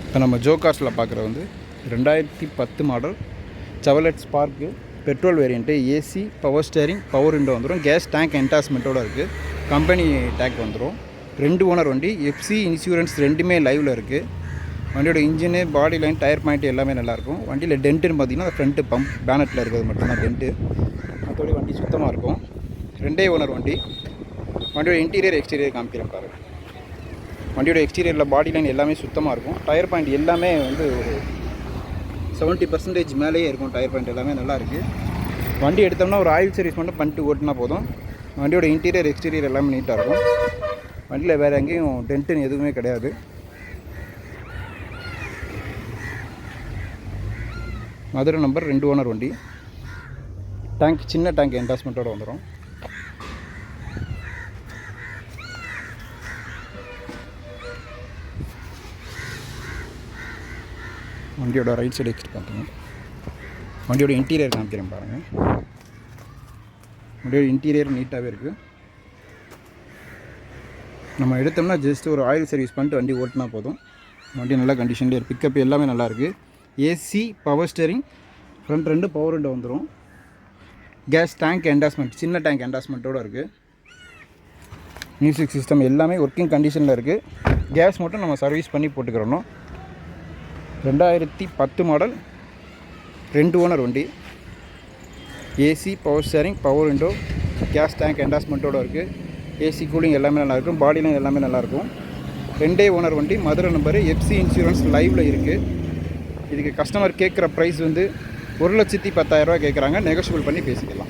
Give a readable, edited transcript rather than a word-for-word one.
இப்போ நம்ம ஜோகார்ஸில் பார்க்குற வந்து 2010 model Chevrolet Spark petrol variant, AC, power steering, power window வந்துடும். கேஸ் டேங்க் என்டாஸ்மெண்ட்டோடு இருக்குது. கம்பெனி டேங்க் வந்துடும். 2 ஓனர் வண்டி. எஃப்சி இன்சூரன்ஸ் ரெண்டுமே லைவில் இருக்குது. வண்டியோட engine, body line, tyre point எல்லாமே நல்லாயிருக்கும். வண்டியில் டென்ட்டுன்னு பார்த்தீங்கன்னா ஃப்ரண்ட்டு பம்ப் பேனட்டில் இருக்கிறது மட்டும்தான் டென்ட்டு. மற்றபடி வண்டி சுத்தமாக இருக்கும். 2 ஓனர் வண்டி. வண்டியோட இன்டீரியர் எக்ஸ்டீரியர் காமிக்கிறேன் பாருங்கள். வண்டியோட எக்ஸ்டீரியரில் பாடி லைன் எல்லாமே சுத்தமாக இருக்கும். டயர் பாயிண்ட் எல்லாமே வந்து ஒரு 70% மேலேயே இருக்கும். டயர் பாயிண்ட் எல்லாமே நல்லாயிருக்கு. வண்டி எடுத்தோம்னா ஒரு ஆயில் சர்வீஸ் மட்டும் பண்ணிட்டு ஓட்டினா போதும். வண்டியோட இன்டீரியர் எக்ஸ்டீரியர் எல்லாமே நீட்டாக இருக்கும். வண்டியில் வேறு எங்கேயும் டென்ட்டுன்னு எதுவுமே கிடையாது. மதுரை நம்பர், 2 ஓனர் வண்டி. டேங்க் சின்ன டேங்க் என்டாஸ்மெண்ட்டோடு வந்துடும். வண்டியோட ரைட் சைடு எக்ஸ்ட் பார்த்தீங்க. வண்டியோட இன்டீரியர் காமிக்கிறேன் பாருங்கள். வண்டியோட இன்டீரியர் நீட்டாகவே இருக்குது. நம்ம எடுத்தோம்னா ஜஸ்ட் ஒரு ஆயில் சர்வீஸ் பண்ணிட்டு வண்டி ஓட்டினா போதும். வண்டி நல்ல கண்டிஷன்லேயே இருக்குது. பிக்கப் எல்லாமே நல்லாயிருக்கு. AC, power steering, front 2 power window வந்துடும். கேஸ் டேங்க் என்டாஸ்மெண்ட் சின்ன டேங்க் என்டாஸ்மெண்ட்டோடு இருக்குது. மியூசிக் சிஸ்டம் எல்லாமே ஒர்க்கிங் கண்டிஷனில் இருக்குது. கேஸ் மட்டும் நம்ம சர்வீஸ் பண்ணி போட்டுக்கிறணும். 2010 மாடல், 2 ஓனர் வண்டி. AC, power steering, power window, gas tank என்டாஸ்மெண்ட்டோடு இருக்குது. ஏசி கூலிங் எல்லாமே நல்லாயிருக்கும். பாடி லைன் எல்லாமே நல்லாயிருக்கும். 2 ஓனர் வண்டி. மதுரை நம்பரு. எஃப்சி இன்சூரன்ஸ் லைவில் இருக்குது. இதுக்கு கஸ்டமர் கேட்குற ப்ரைஸ் வந்து 1,10,000 கேட்குறாங்க. நெகோஷியபிள் பண்ணி பேசிக்கலாம்.